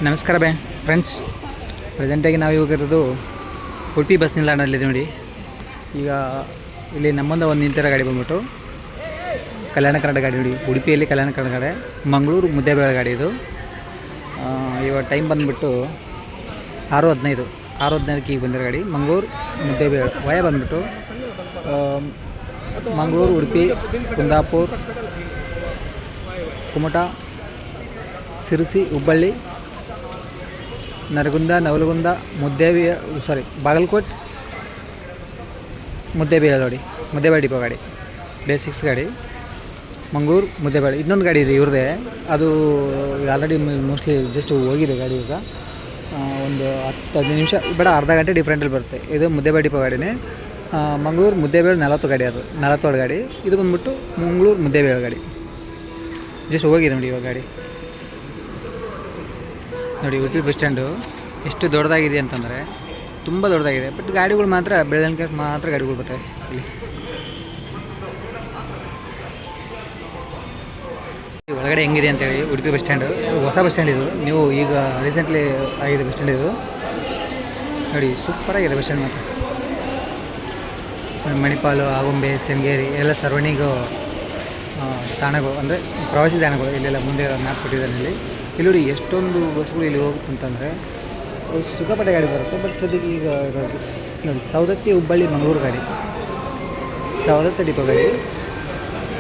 ನಮಸ್ಕಾರ ಫ್ರೆಂಡ್ಸ್. ಪ್ರೆಸೆಂಟಾಗಿ ನಾವು ಇವಾಗಿರೋದು ಉಡುಪಿ ಬಸ್ ನಿಲ್ದಾಣದಲ್ಲಿದೆ ನೋಡಿ. ಈಗ ಇಲ್ಲಿ ನಮ್ಮೊಂದು ಒಂದು ನಿಂತಿರೋ ಗಾಡಿ ಬಂದ್ಬಿಟ್ಟು ಕಲ್ಯಾಣ ಕರ್ನಾಟಕ ಗಾಡಿ ನೋಡಿ. ಉಡುಪಿಯಲ್ಲಿ ಕಲ್ಯಾಣ ಕರ್ನಾಟಕ ಗಾಡಿ, ಮಂಗಳೂರು ಮುದ್ದೇಬೇಳೆ ಗಾಡಿ ಇದು. ಇವಾಗ ಟೈಮ್ ಬಂದುಬಿಟ್ಟು 6:15 ಈಗ ಬಂದಿರೋ ಗಾಡಿ. ಮಂಗಳೂರು ಮುದ್ದೇಬೇಳೆ ವಯ ಬಂದುಬಿಟ್ಟು ಮಂಗಳೂರು, ಉಡುಪಿ, ಕುಂದಾಪುರ, ಕುಮಟಾ, ಸಿರಸಿ, ಹುಬ್ಬಳ್ಳಿ, ನರಗುಂದ, ನವಲಗುಂದ, ಬಾಗಲಕೋಟೆ, ಮುದ್ದೇಬೇಳೆ ನೋಡಿ. ಮುದ್ದೇಬೇಳೆ ಡಿಪೋ ಗಾಡಿ, ಬೇಸಿಕ್ಸ್ ಗಾಡಿ, ಮಂಗಳೂರು ಮುದ್ದೇಬೇಳೆ. ಇನ್ನೊಂದು ಗಾಡಿ ಇದೆ ಇವ್ರದ್ದೇ, ಅದು ಆಲ್ರೆಡಿ ಮೋಸ್ಟ್ಲಿ ಜಸ್ಟ್ ಹೋಗಿದೆ ಗಾಡಿ. ಈಗ ಒಂದು 10-15 ನಿಮಿಷ ಬೇಡ, ಅರ್ಧ ಗಂಟೆ ಡಿಫ್ರೆಂಟಲ್ಲಿ ಬರುತ್ತೆ. ಇದು ಮುದ್ದೇಬೇಳೆ ಡಿಪೋ ಗಾಡಿನೇ. ಮಂಗಳೂರು ಮುದ್ದೇಬೇಳೆ 40 ಗಾಡಿ, ಅದು 40 ಗಾಡಿ. ಇದು ಬಂದ್ಬಿಟ್ಟು ಮಂಗಳೂರು ಮುದ್ದೇಬೇಳೆ ಗಾಡಿ, ಜಸ್ಟ್ ಹೋಗಿದೆ ನೋಡಿ ಇವಾಗ ಗಾಡಿ. ನೋಡಿ ಉಡುಪಿ ಬಸ್ ಸ್ಟ್ಯಾಂಡು ಎಷ್ಟು ದೊಡ್ಡದಾಗಿದೆ ಅಂತಂದರೆ ತುಂಬ ದೊಡ್ಡದಾಗಿದೆ. ಬಟ್ ಗಾಡಿಗಳು ಮಾತ್ರ ಬೆಳಗ್ಗೆ ಮಾತ್ರ ಗಾಡಿಗಳು ಬರ್ತವೆ ಇಲ್ಲಿ. ಒಳಗಡೆ ಹೆಂಗಿದೆ ಅಂತೇಳಿ ಉಡುಪಿ ಬಸ್ ಸ್ಟ್ಯಾಂಡು, ಹೊಸ ಬಸ್ ಸ್ಟ್ಯಾಂಡ್ ಇದು. ನೀವು ಈಗ ರೀಸೆಂಟ್ಲಿ ಆಗಿದೆ ಬಸ್ ಸ್ಟ್ಯಾಂಡ್ ಇದು ನೋಡಿ. ಸೂಪರಾಗಿದೆ ಬಸ್ ಸ್ಟ್ಯಾಂಡ್ ಮಾತ್ರ. ಮಣಿಪಾಲು, ಆಗುಂಬೆ, ಸೆಂಗೇರಿ ಎಲ್ಲ ಸರೌಂಡಿಂಗು ತಾಣಗಳು, ಅಂದರೆ ಪ್ರವಾಸಿ ತಾಣಗಳು ಇಲ್ಲೆಲ್ಲ ಮುಂದೆ ಮ್ಯಾಪ್ ಕೊಟ್ಟಿದ್ದಾರೆ ಇಲ್ಲಿ. ಇಲ್ಲಿ ನೋಡಿ ಎಷ್ಟೊಂದು ಬಸ್ಗಳು ಇಲ್ಲಿ ಹೋಗುತ್ತೆ ಅಂತಂದರೆ ಸಿಕ್ಕಾಪಟ್ಟೆ ಗಾಡಿ ಬರುತ್ತೆ. ಬಟ್ ಸದ್ಯಕ್ಕೆ ಈಗ ಇರೋದು ನೋಡಿ ಸವದತ್ತಿ, ಹುಬ್ಬಳ್ಳಿ, ಮಂಗಳೂರು ಗಾಡಿ, ಸವದತ್ತಿ ಡಿಪೋ ಗಾಡಿ,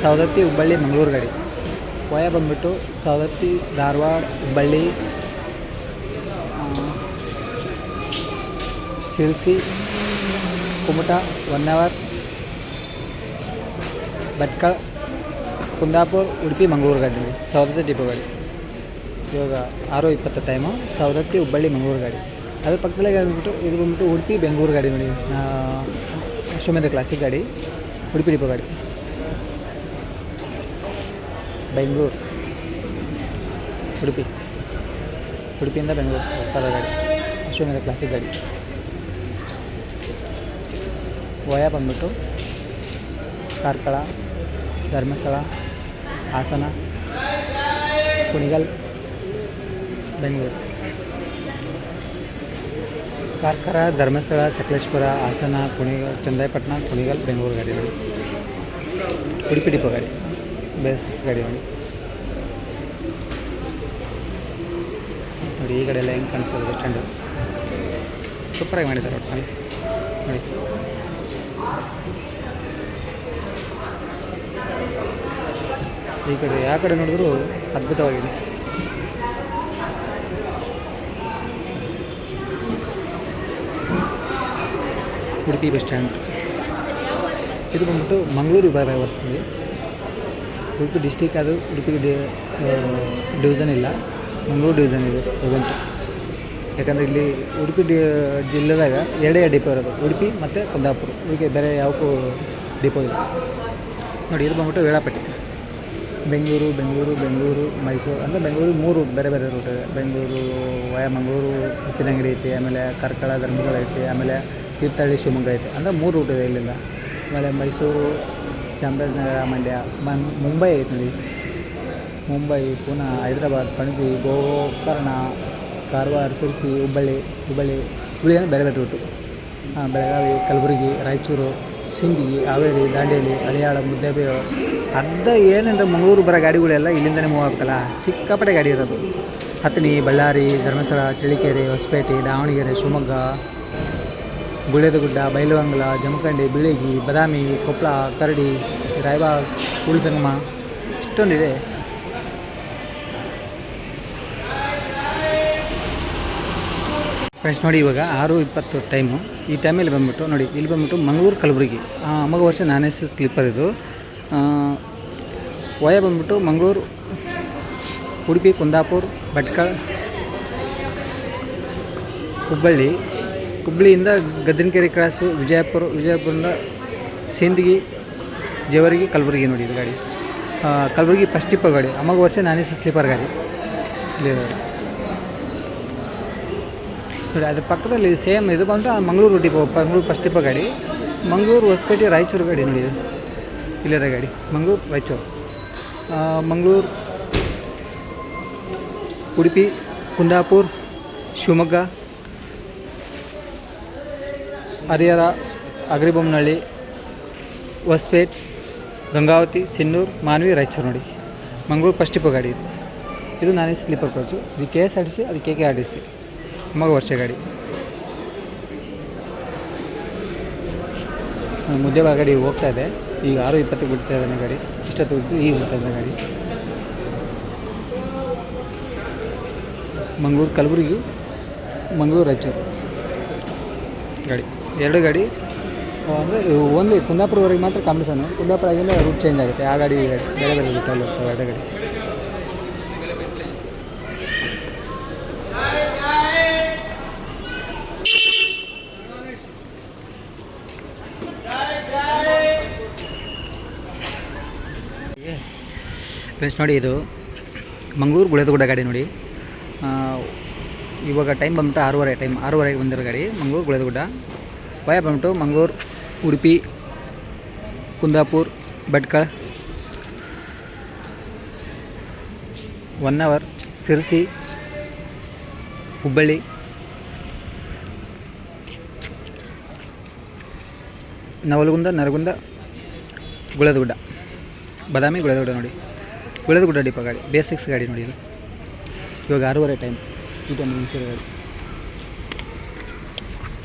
ಸವದತ್ತಿ, ಹುಬ್ಬಳ್ಳಿ, ಮಂಗಳೂರು ಗಾಡಿ. ವಯ ಬಂದುಬಿಟ್ಟು ಸವದತ್ತಿ, ಧಾರವಾಡ, ಹುಬ್ಬಳ್ಳಿ, ಶಿರಸಿ, ಕುಮಟಾ, ಹೊನ್ನಾವರ, ಭಟ್ಕಳ, ಕುಂದಾಪುರ, ಉಡುಪಿ, ಮಂಗಳೂರು ಗಾಡಿ ನೋಡಿ. ಸವದತ್ತಿ ಡಿಪೋ ಗಾಡಿ. ಇವಾಗ 6:20 ಟೈಮು. ಸವದತ್ತಿ, ಹುಬ್ಬಳ್ಳಿ, ಮಂಗಳೂರು ಗಾಡಿ. ಅದ್ರ ಪಕ್ಕದಲ್ಲೇ ಬಂದ್ಬಿಟ್ಟು ಇದು ಬಂದ್ಬಿಟ್ಟು ಉಡುಪಿ ಬೆಂಗಳೂರು ಗಾಡಿ ನೋಡಿ. ಅಶ್ವಮೇಧ ಕ್ಲಾಸಿಕ್ ಗಾಡಿ, ಉಡುಪಿ ಡಿಪೋ ಗಾಡಿ. ಬೆಂಗಳೂರು, ಉಡುಪಿಯಿಂದ ಬೆಂಗಳೂರು ಹೋಗ್ತಾ ಗಾಡಿ, ಅಶ್ವಮೇಧ ಕ್ಲಾಸಿಕ್ ಗಾಡಿ. ವಯ ಬಂದ್ಬಿಟ್ಟು ಕಾರ್ಕಳ, ಧರ್ಮಸ್ಥಳ, ಹಾಸನ, ಕುಣಿಗಲ್, ಬೆಂಗಳೂರು. ಕಾರ್ಕಳ, ಧರ್ಮಸ್ಥಳ, ಸಕಲೇಶ್ಪುರ, ಹಾಸನ, ಕುಣಿಗಲ್, ಚನ್ನರಾಯಪಟ್ಟಣ, ಕುಣಿಗಲ್, ಬೆಂಗಳೂರು ಗಾಡಿ ನೋಡಿ. ಉಡುಪಿ ಡಿಪೋ ಗಾಡಿ, ಬೇಸಿಕ್ಸ್ ಗಾಡಿ ನೋಡಿ. ನೋಡಿ ಈ ಕಡೆ ಎಲ್ಲ ಹೆಂಗೆ ಕಾಣಿಸ್ತದೆ ಬಸ್ ಸ್ಟ್ಯಾಂಡು. ಸೂಪರಾಗಿ ಮಾಡಿದ್ದಾರೆ ಒಟ್ಟಿನಲ್ಲಿ ನೋಡಿ. ಈ ಕಡೆ ಯಾವ ಕಡೆ ನೋಡಿದ್ರು ಅದ್ಭುತವಾಗಿದೆ. ಉಡುಪಿ ಬಸ್ ಸ್ಟ್ಯಾಂಡ್ ಇದು ಬಂದ್ಬಿಟ್ಟು ಮಂಗಳೂರು ವಿಭಾಗ ಬರ್ತದೆ. ಉಡುಪಿ ಡಿಸ್ಟಿಕ್, ಅದು ಉಡುಪಿ ಡಿವಿಷನ್ ಇಲ್ಲ, ಮಂಗಳೂರು ಡಿವಿಷನ್ ಇದೆ ಪ್ರೆಸೆಂಟು. ಯಾಕಂದರೆ ಇಲ್ಲಿ ಉಡುಪಿ ಜಿಲ್ಲೆದಾಗ ಎರಡೇ ಡಿಪೋ ಇರೋದು, ಉಡುಪಿ ಮತ್ತು ಕುಂದಾಪುರ. ಹೀಗೆ ಬೇರೆ ಯಾವಕ್ಕೂ ಡಿಪೋ ಇಲ್ಲ ನೋಡಿ. ಇದು ಬಂದ್ಬಿಟ್ಟು ವೇಳಾಪಟ್ಟಿ. ಬೆಂಗಳೂರು, ಮೈಸೂರು, ಅಂದರೆ ಬೆಂಗಳೂರು 3 ಬೇರೆ ಬೇರೆ ರೂಟ್ ಇದೆ. ಬೆಂಗಳೂರು ವಯ ಮಂಗಳೂರು, ಉಪ್ಪಿನಂಗಡಿ ಐತಿ, ಆಮೇಲೆ ಕಾರ್ಕಳ, ಧರ್ಮಸ್ಥಳ ಐತಿ, ಆಮೇಲೆ ತೀರ್ಥಹಳ್ಳಿ, ಶಿವಮೊಗ್ಗ ಐತಿ. ಅಂದರೆ 3 ರೂಟ್ ಇದೆ ಇಲ್ಲಿಂದ. ಆಮೇಲೆ ಮೈಸೂರು, ಚಾಮರಾಜನಗರ, ಮಂಡ್ಯ, ಮುಂಬೈ ಐತಿ ನೋಡಿ. ಮುಂಬೈ, ಪುಣೆ, ಹೈದರಾಬಾದ್, ಪಣಜಿ, ಗೋಕರ್ಣ, ಕಾರವಾರ, ಶಿರಸಿ, ಹುಬ್ಬಳ್ಳಿ ಅಂದರೆ ಬೇರೆ ಬೇರೆ ರೂಟು. ಬೆಳಗಾವಿ, ಕಲಬುರಗಿ, ರಾಯಚೂರು, ಸಿಂದಗಿ, ಹಾವೇರಿ, ದಾಂಡೇಲಿ, ಹಳಿಯಾಳ, ಮುದ್ದೇಬೇಳೆ. ಅರ್ಧ ಏನಂದ್ರೆ ಮಂಗಳೂರು ಬರೋ ಗಾಡಿಗಳೆಲ್ಲ ಇಲ್ಲಿಂದನೇ ಮೂವ್ ಆಗ್ಬೇಕಲ್ಲ. ಸಿಕ್ಕಾಪಟ್ಟೆ ಗಾಡಿ ಇರೋದು. ಹತ್ತನಿ, ಬಳ್ಳಾರಿ, ಧರ್ಮಸ್ಥಳ, ಚಳ್ಳಕೆರೆ, ಹೊಸಪೇಟೆ, ದಾವಣಗೆರೆ, ಶಿವಮೊಗ್ಗ, ಗುಳೇದಗುಡ್ಡ, ಬೈಲಹೊಂಗಲ, ಜಮಖಂಡಿ, ಬೀಳಗಿ, ಬಾದಾಮಿ, ಕೊಪ್ಪಳ, ಕರಡಿ, ರಾಯಬಾಗ್, ಕೂಡಲಸಂಗಮ, ಇಷ್ಟೊಂದಿದೆ. ಫ್ರೆಂಡ್ಸ್ ನೋಡಿ ಇವಾಗ 6:20 ಟೈಮು. ಈ ಟೈಮಲ್ಲಿ ಬಂದ್ಬಿಟ್ಟು ನೋಡಿ, ಇಲ್ಲಿ ಬಂದ್ಬಿಟ್ಟು ಮಂಗಳೂರು, ಕಲಬುರಗಿ. ಅಮ್ಮಗ ವರ್ಷ ನಾನ್ AC ಸ್ಲೀಪರ್ ಇದು. ವಯ ಬಂದ್ಬಿಟ್ಟು ಮಂಗಳೂರು, ಉಡುಪಿ, ಕುಂದಾಪುರ, ಭಟ್ಕಳ, ಹುಬ್ಬಳ್ಳಿಯಿಂದ ಗದ್ದನಕೆರೆ ಕ್ರಾಸು, ವಿಜಯಪುರದಿಂದ ಸಿಂದಗಿ, ಜೇವರ್ಗಿ, ಕಲಬುರಗಿ ನೋಡಿ ಇದು ಗಾಡಿ. ಕಲಬುರಗಿ ಫಸ್ಟ್ ಡಿಪೋ ಗಾಡಿ. ಅಮ್ಮಗ ವರ್ಷ ನಾನ್ AC ಸ್ಲೀಪರ್ ಗಾಡಿ ಇಲ್ಲಿ ನೋಡಿ. ಅದ್ರ ಪಕ್ಕದಲ್ಲಿ ಸೇಮ್ ಇದು ಬಂದು ಮಂಗಳೂರು ಫಸ್ಟ್ ಡಿಪೋ ಗಾಡಿ. ಮಂಗಳೂರು, ಹೊಸಪೇಟೆ, ರಾಯಚೂರು ಗಾಡಿ ನೋಡಿ. ಇಲ್ಲಿರೋ ಗಾಡಿ ಮಂಗಳೂರು, ರಾಯಚೂರು, ಮಂಗಳೂರು, ಉಡುಪಿ, ಕುಂದಾಪುರ, ಶಿವಮೊಗ್ಗ, ಹರಿಹರ, ಅಗ್ರಿಬೊಮ್ಮನಹಳ್ಳಿ, ಹೊಸಪೇಟೆ, ಗಂಗಾವತಿ, ಸಿನ್ನೂರು, ಮಾನ್ವಿ, ರಾಯಚೂರು ನೋಡಿ. ಮಂಗಳೂರು ಫಸ್ಟ್ ಡಿಪೋ ಗಾಡಿ ಇದು ನಾನೇ ಸ್ಲೀಪರ್ ಕೋಚು. ಇದು KSRTC, ಅದು KKRTC ಮಗ ವರ್ಷ ಗಾಡಿ. ಮುದ್ದೆಬಾಳ ಗಾಡಿ ಹೋಗ್ತಾ ಇದೆ. ಈಗ 6:20ಕ್ಕೆ ಬಿಡ್ತಾ ಇದ್ದಾನೆ ಗಾಡಿ. ಇಷ್ಟೊತ್ತು ಬಿಟ್ಟು ಈಗ ಬಿಡ್ತಾ ಇದ್ದಾನೆ ಗಾಡಿ. ಮಂಗಳೂರು ಕಲಬುರಗಿ, ಮಂಗಳೂರು ರಾಯಚೂರು ಗಾಡಿ. 2 ಗಾಡಿ ಅಂದರೆ ಓನ್ಲಿ ಕುಂದಾಪುರವರೆಗೆ ಮಾತ್ರ ಕಾಂಪಿಟೇಷನು. ಕುಂದಾಪುರ ಆಗಿಂದ ರೂಟ್ ಚೇಂಜ್ ಆಗುತ್ತೆ. ಆ ಗಾಡಿ ಬೇರೆ ಬೇರೆ ರೂಟಲ್ಲಿ ಹೋಗ್ತವೆ 2 ಗಾಡಿ. ಫ್ರೆಂಡ್ಸ್ ನೋಡಿ, ಇದು ಮಂಗಳೂರು ಗುಳೇದಗುಡ್ಡ ಗಾಡಿ ನೋಡಿ. ಇವಾಗ ಟೈಮ್ ಬಂದ್ಬಿಟ್ಟು 6:30 6:30ಗೆ ಬಂದಿರೋ ಗಾಡಿ. ಮಂಗಳೂರು ಗುಳೇದಗುಡ್ಡ ವಯ ಬಂದ್ಬಿಟ್ಟು ಮಂಗಳೂರು, ಉಡುಪಿ, ಕುಂದಾಪುರ, ಭಟ್ಕಳ, 1 ಅವರ್, ಸಿರ್ಸಿ, ಹುಬ್ಬಳ್ಳಿ, ನವಲಗುಂದ, ನರಗುಂದ, ಗುಳೇದಗುಡ್ಡ, ಬಾದಾಮಿ, ಗುಳೇದಗುಡ್ಡ ನೋಡಿ. ಗುಳೇದಗುಡ್ಡ ಡಿಪೋ ಗಾಡಿ, ಬೇಸಿಕ್ಸ್ ಗಾಡಿ ನೋಡಿ. ಇದು ಇವಾಗ 6:30 ಟೈಮ್. ಈ ಟೈಮ್ ನಿಲ್ಸಿರೋ ಗಾಡಿ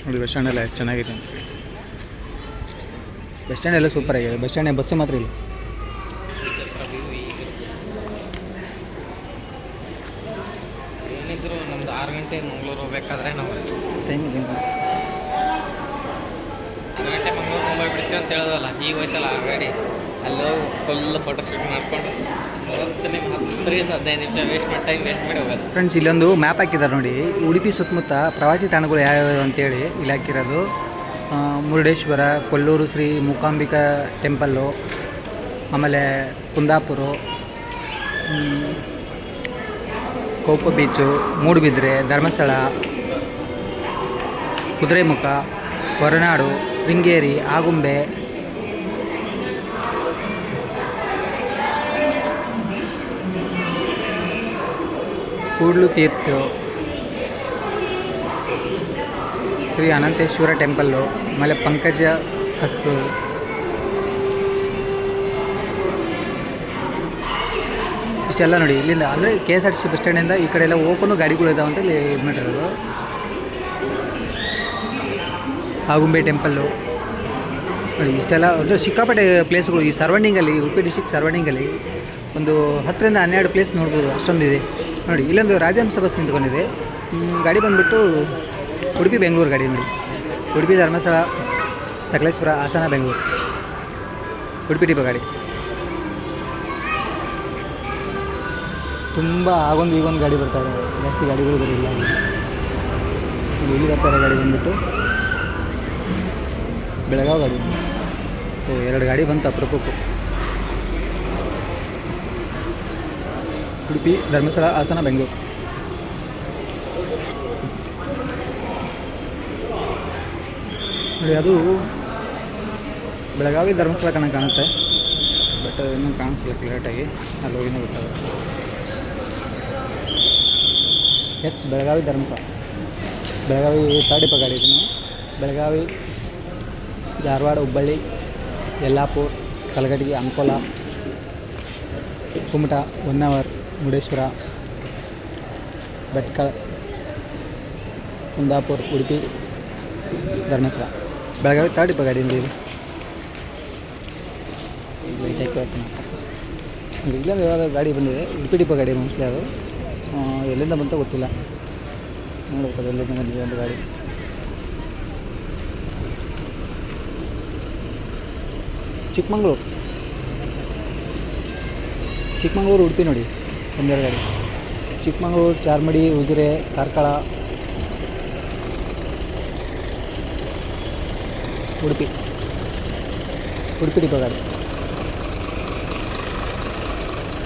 ನೋಡಿ. ಬಸ್ ಸ್ಟ್ಯಾಂಡ್ ಎಲ್ಲ ಚೆನ್ನಾಗಿದೆ. ಬಸ್ ಸ್ಟ್ಯಾಂಡ್ ಎಲ್ಲ ಸೂಪರ್ ಆಗಿದೆ. ಬಸ್ ಸ್ಟ್ಯಾಂಡ್ ಬಸ್ಸೇ ಮಾತ್ರ ಇಲ್ಲ. ಏನಿದ್ರು ನಮ್ದು 6 ಗಂಟೆ ಮಂಗಳೂರು ಹೋಗ್ಬೇಕಾದ್ರೆ ನಾವು ಟೈಮ್ ಇದೆ 6 ಗಂಟೆ ಮಂಗಳೂರು ಹೋಗ್ಬಿಡ್ತೀವಿ ಅಂತ ಹೇಳೋದಲ್ಲ. ಈಗ ಹೋಯ್ತಲ್ಲ ಆ ಗಾಡಿ, ಅಲ್ಲೋ ಫುಲ್ ಫೋಟೋ ಶೂಟ್ ಮಾಡ್ಕೊಂಡು 10-15 ನಿಮಿಷ ಟೈಮ್ ವೇಸ್ಟ್ ಮಾಡಿ ಹೋಗೋದು. ಫ್ರೆಂಡ್ಸ್, ಇಲ್ಲೊಂದು ಮ್ಯಾಪ್ ಹಾಕಿದ್ದಾರೆ ನೋಡಿ. ಉಡುಪಿ ಸುತ್ತಮುತ್ತ ಪ್ರವಾಸಿ ತಾಣಗಳು ಯಾವ್ಯಾವ ಅಂತೇಳಿ ಇಲ್ಲಿ ಹಾಕಿರೋದು. ಮುರುಡೇಶ್ವರ, ಕೊಲ್ಲೂರು ಶ್ರೀ ಮೂಕಾಂಬಿಕಾ ಟೆಂಪಲ್ಲು, ಆಮೇಲೆ ಕುಂದಾಪುರ, ಕೋಪ ಬೀಚು, ಮೂಡುಬಿದ್ರೆ, ಧರ್ಮಸ್ಥಳ, ಕುದುರೆಮುಖ, ಹೊರನಾಡು, ಶೃಂಗೇರಿ, ಆಗುಂಬೆ, ಕೂಡ್ಲು ತೀರ್ಥ, ಶ್ರೀ ಅನಂತೇಶ್ವರ ಟೆಂಪಲ್ಲು, ಆಮೇಲೆ ಪಂಕಜ ಕಸ್ತೂರು, ಇಷ್ಟೆಲ್ಲ ನೋಡಿ. ಇಲ್ಲಿಂದ ಅಂದರೆ KSRTC ಬಸ್ ಸ್ಟ್ಯಾಂಡಿಂದ ಈ ಕಡೆ ಎಲ್ಲ ಓಪನು ಗಾಡಿಗಳು ಇದಾವೆ ಅಂತ ಇಲ್ಲಿ ಇದು ಮಾಡಿರೋದು. ಆಗುಂಬೆ ಟೆಂಪಲ್ಲು ನೋಡಿ. ಇಷ್ಟೆಲ್ಲ ಒಂದು ಸಿಕ್ಕಾಪಟ್ಟೆ ಪ್ಲೇಸ್ಗಳು ಈ ಸರ್ವೌಂಡಿಂಗಲ್ಲಿ, ಉಡುಪಿ ಡಿಸ್ಟಿಕ್ ಸರ್ವೌಂಡಿಂಗಲ್ಲಿ ಒಂದು 10-12 ಪ್ಲೇಸ್ ನೋಡ್ಬೋದು. ಅಷ್ಟೊಂದಿದೆ ನೋಡಿ. ಇಲ್ಲೊಂದು ರಾಜಹಂಸ ಬಸ್ ನಿಂತ್ಕೊಂಡಿದೆ. ಗಾಡಿ ಬಂದುಬಿಟ್ಟು ಉಡುಪಿ ಬೆಂಗಳೂರು ಗಾಡಿ ನೋಡಿ. ಉಡುಪಿ, ಧರ್ಮಸ್ಥಳ, ಸಕಲೇಶ್ಪುರ, ಹಾಸನ, ಬೆಂಗಳೂರು, ಉಡುಪಿ ಡಿಪೋ ಗಾಡಿ. ತುಂಬ ಆಗೊಂದು ಈಗೊಂದು ಗಾಡಿ ಬರ್ತಾರೆ. ಜಾಸ್ತಿ ಗಾಡಿಗಳು ಬರೋಲ್ಲ. ಇಲ್ಲಿ ಬರ್ತಾರೆ ಗಾಡಿ ಬಂದುಬಿಟ್ಟು ಬೆಳಗಾವಿ ಗಾಡಿ. 2 ಗಾಡಿ ಬಂತು ಅಪರೂಪಕ್ಕೂ. ಉಡುಪಿ, ಧರ್ಮಸ್ಥಳ, ಹಾಸನ, ಬೆಂಗಳೂರು. ನೋಡಿ, ಅದು ಬೆಳಗಾವಿ ಧರ್ಮಸ್ಥಳ ಕಾಣುತ್ತೆ. ಬಟ್ ಇನ್ನೂ ಕಾಣಿಸಲ್ಲ ಕ್ಲಿಯರ್ಟಾಗಿ. ಅಲ್ಲಿ ಹೋಗಿನೂ ಗೊತ್ತಾಗುತ್ತೆ. Yes, Belagavi Dharmasthala. Belagavi third depot ಗಾಡಿ ಇದನ್ನು. Belagavi, Dharwad, Hubballi, Yellapur, Kalghatgi, Ankola, Kumta, 1 hour, Murudeshwar, Bhatkal, Kundapur, Udupi, Dharmasthala. Belagavi third depot ಗಾಡಿ ಇದು. ಇಲ್ಲೊಂದು ಯಾವಾಗ ಗಾಡಿ ಬಂದಿದೆ, ಉಡುಪಿ ಡಿಪೋ ಗಾಡಿ ಮೋಸ್ಟ್ಲಿ. ಅದು ಎಲ್ಲಿಂದ ಬಂತ ಗೊತ್ತಿಲ್ಲ. ನೋಡ್ಬೇಕು ಎಲ್ಲಿಂದ ಬಂದಿದೆ ಒಂದು ಗಾಡಿ. ಚಿಕ್ಕಮಂಗ್ಳೂರು, ಉಡುಪಿ ನೋಡಿ. 1 ಗಾಡಿ. ಚಿಕ್ಕಮಂಗ್ಳೂರು, ಚಾರ್ಮಡಿ, ಉಜಿರೆ, ಕಾರ್ಕಳ, ಉಡುಪಿ ಡಿಪೋ ಗಾಡಿ.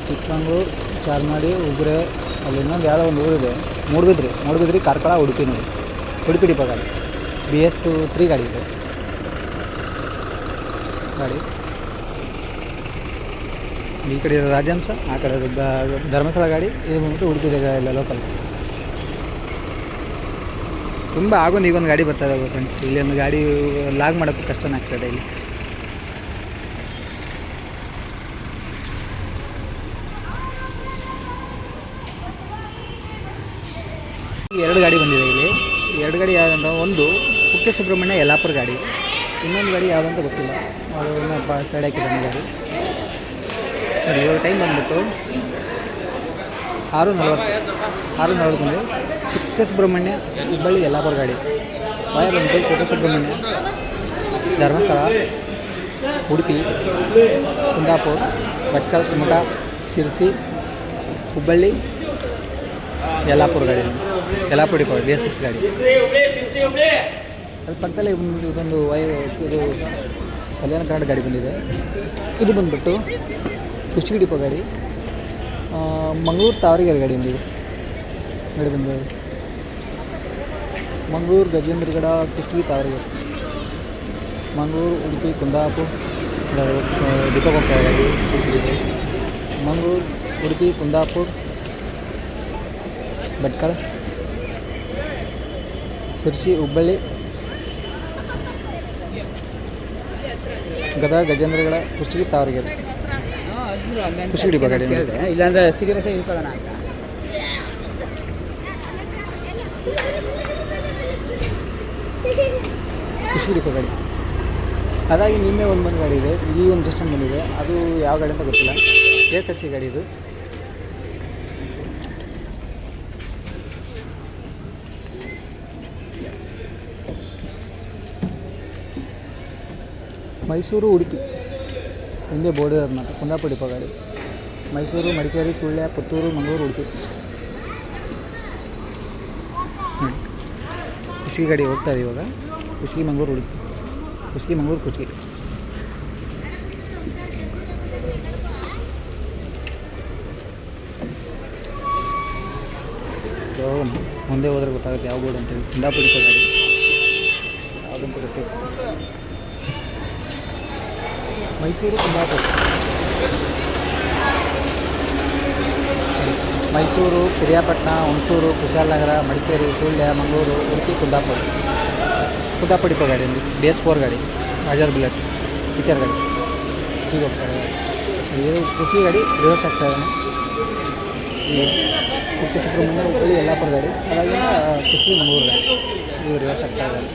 ಚಿಕ್ಕಮಂಗ್ಳೂರು, ಚಾರ್ಮಡಿ, ಉಜಿರೆ, ಅಲ್ಲಿ ಇನ್ನೊಂದು ಯಾವುದೋ ಒಂದು ಊರಿದೆ, ಮೂಡುಬಿದ್ರಿ, ಕಾರ್ಕಳ, ಉಡುಪಿ ನೋಡಿ. ಉಡುಪಿ ಡಿಪೋ ಗಾಡಿ. BS 3 ಗಾಡಿ ಇದೆ ಗಾಡಿ. ಈ ಕಡೆ ರಾಜಹಂಸ, ಆ ಕಡೆ ಧರ್ಮಸ್ಥಳ ಗಾಡಿ. ಇದು ಬಂದ್ಬಿಟ್ಟು ಉಡುಪಿ ಎಲ್ಲ ಲೋಕಲ್. ತುಂಬ ಆಗೊಂದು ಈಗೊಂದು ಗಾಡಿ ಬರ್ತಾ ಇದ್ದಾವೆ ಫ್ರೆಂಡ್ಸ್. ಇಲ್ಲಿ ಒಂದು ಗಾಡಿ ಲಾಗ್ ಮಾಡೋಕ್ಕೂ ಕಷ್ಟನೇ ಆಗ್ತದೆ ಇಲ್ಲಿ. ಎರಡು ಗಾಡಿ ಬಂದಿದೆ ಇಲ್ಲಿ. ಎರಡು ಗಾಡಿ ಯಾವುದಂತ, ಒಂದು ಕುಕ್ಕೆ ಸುಬ್ರಹ್ಮಣ್ಯ ಯಲ್ಲಾಪುರ ಗಾಡಿ, ಇನ್ನೊಂದು ಗಾಡಿ ಯಾವುದಂತ ಗೊತ್ತಿಲ್ಲ, ಅದು ಇನ್ನೊಬ್ಬ ಸೈಡ್ ಹಾಕಿದ್ದಾನೆ ಗಾಡಿ. ನೋಡಿ ಇವಾಗ ಟೈಮ್ ಬಂದ್ಬಿಟ್ಟು 6:40 ಬಂದಿದೆ. ಕುಕ್ಕೆ ಸುಬ್ರಹ್ಮಣ್ಯ ಹುಬ್ಬಳ್ಳಿ ಯಲ್ಲಾಪುರ ಗಾಡಿ ವಾಯ ಬಂದ್ಬಿಟ್ಟು ಕುಕ್ಕೆ ಸುಬ್ರಹ್ಮಣ್ಯ, ಧರ್ಮಸ್ಥಳ, ಉಡುಪಿ, ಕುಂದಾಪುರ, ಭಟ್ಕಳ, ಕುಮಟಾ, ಶಿರ್ಸಿ, ಹುಬ್ಬಳ್ಳಿ, ಯಲ್ಲಾಪುರ ಗಾಡಿ, ಯಲ್ಲಾಪುರ ಡಿಪೋ BS6 ಗಾಡಿ. ಅದು ಪಕ್ಕದಲ್ಲೇ ಇದೊಂದು ಇದು ಕಲ್ಯಾಣ ಕರ್ನಾಟಕ ಗಾಡಿ ಬಂದಿದೆ. ಇದು ಬಂದುಬಿಟ್ಟು ಕುಷ್ಟಗಿ ಡಿಪೋ ಗಾಡಿ, ಮಂಗಳೂರು ತಾವರೆಗೆರೆ ಗಾಡಿ ಬಂದಿದೆ. ಗಾಡಿ ಬಂದಿದೆ ಮಂಗಳೂರು ಗಜೇಂದ್ರಗಡ ಕುಷ್ಟಗಿ ತಾವರೆಗೆರೆ, ಮಂಗಳೂರು ಉಡುಪಿ ಕುಂದಾಪುರ ಡಿಪೋಗೆ ಹೋಗ್ತಾ ಗಾಡಿ. ಮಂಗಳೂರು ಉಡುಪಿ ಕುಂದಾಪುರ ಭಟ್ಕಳ, ಶಿರ್ಸಿ, ಹುಬ್ಬಳ್ಳಿ, ಗದಗ, ಗಜೇಂದ್ರಗಡ, ಕುಷ್ಟಗಿ ತಾವರೆಗೆರೆ, ಕುಷ್ಟಗಿ ಡಿಪೋ ಗಾಡಿ. ಇಲ್ಲಾಂದ್ರೆ ಸಿಗರೇಟ್ ಇಟ್ಕೊಳ್ಳೋಣ ಅಂತ. ಕುಷ್ಟಗಿ ಡಿಪೋ ಗಾಡಿ. ಅದಾಗಿ ನಿನ್ನೆ ಒಂದು ಬಂದು ಗಾಡಿ ಇದೆ, ಈ ಒಂದು ಜಸ್ಟ್ ಒಂದು ಬಂದಿದೆ. ಅದು ಯಾವ ಗಾಡಿ ಅಂತ ಗೊತ್ತಿಲ್ಲ. KSRTC ಗಾಡಿ ಇದು. ಮೈಸೂರು ಉಡುಪಿ ಹಿಂದೆ ಬೋರ್ಡ್ ಇರೋದು ಮಾತ್ರ. ಕುಂದಾಪುರ ಡಿಪೋ ಗಾಡಿ. ಮೈಸೂರು, ಮಡಿಕೇರಿ, ಸುಳ್ಯ, ಪುತ್ತೂರು, ಮಂಗಳೂರು, ಉಡುಪಿ. ಕುಷ್ಟಗಿ ಗಾಡಿ ಹೋಗ್ತಾ ಇದೆ ಇವಾಗ. ಕುಷ್ಟಗಿ, ಮಂಗಳೂರು, ಉಡುಪಿ, ಕುಷ್ಟಗಿ, ಮಂಗಳೂರು, ಕುಷ್ಟಗಿ. ಮುಂದೆ ಹೋದ್ರೆ ಗೊತ್ತಾಗುತ್ತೆ ಯಾವ ಬೋರ್ಡ್ ಅಂತೇಳಿ. ಕುಂದಾಪುರ ಡಿಪೋ ಗಾಡಿ ಯಾವುದಂತ ಗೊತ್ತಿಲ್ಲ. ಮೈಸೂರು, ಕುಂದಾಪುರ, ಮೈಸೂರು, ಪಿರಿಯಾಪಟ್ಟಣ, ಹುಣಸೂರು, ಕುಶಾಲನಗರ, ಮಡಿಕೇರಿ, ಸುಳ್ಯ, ಮಂಗಳೂರು, ಉಡುಪಿ, ಕುಂದಾಪುರ. ಕುಂದಾಪುರ ಡಿಪೋ ಗಾಡಿ BS4 ಗಾಡಿ, ಬಜಾಜ್ ಬುಲೆಟ್ ಫೀಚರ್ ಗಾಡಿ. ಈಗ ಹೋಗ್ತಾರೆ ಇದು ಕುಷ್ಟಗಿ ಗಾಡಿ ರಿವರ್ಸ್ ಆಗ್ತಾ ಇದ್ದಾನೆ. ಕುಕ್ಕೆ ಸುಬ್ರಹ್ಮಣ್ಯ ಹುಬ್ಬಳ್ಳಿ ಯಲ್ಲಾಪುರ ಗಾಡಿ, ಅದಾಗಿಂದ ಕುಷ್ಟಗಿ ಮಂಗಳೂರು ಗಾಡಿ ಇದು ರಿವರ್ಸ್ ಆಗ್ತಾ ಇದ್ದಾನೆ.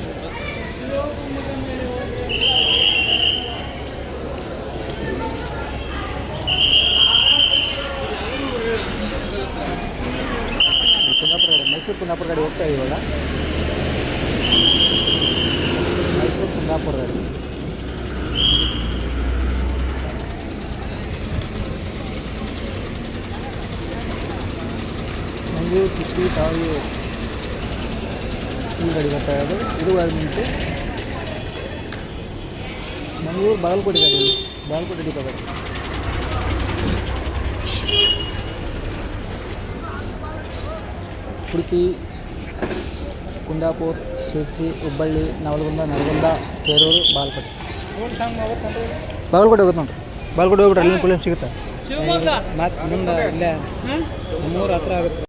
ಕುಂದಾಪುರ ಗಾಡಿ, ಮೈಸೂರು ಕುಂದಾಪುರ ಗಾಡಿ ಹೋಗ್ತಾ ಇದೆ ಇವಾಗ. ಮೈಸೂರು ಕುಂದಾಪುರ ಗಾಡಿ. ಮಂಗಳೂರು ಕುಷ್ಟಗಿ ತಾವರೆಗೆರೆ ಈ ಗಾಡಿ ಬರ್ತಾ ಇರೋದು. ಇದು ಬಂದ್ಬಿಟ್ಟು ಮಂಗಳೂರು ಬಾಗಲಕೋಟೆ ಗಾಡಿ, ಬಾಗಲಕೋಟೆ ಡಿಪೋ ಗಾಡಿ. ಉಡುಪಿ, ಕುಂದಾಪುರ, ಶಿರ್ಸಿ, ಹುಬ್ಬಳ್ಳಿ, ನವಲಗುಂದ, ನರಗುಂದ, ಕೇರೂರು, ಬಾಗಲಕೋಟೆ. ಬಾಗಲಕೋಟೆ ಹೋಗುತ್ತೆ ನೋಡ್ರಿ. ಬಾಗಲಕೋಟೆ ಹೋಗ್ಬಿಟ್ರೆ ಅಲ್ಲಿಂದ ಕುಲಂ ಸಿಗುತ್ತೆ. ಮತ್ತು ಮುಂದೆ ಇಲ್ಲೇ 3 ಹತ್ರ ಆಗುತ್ತೆ.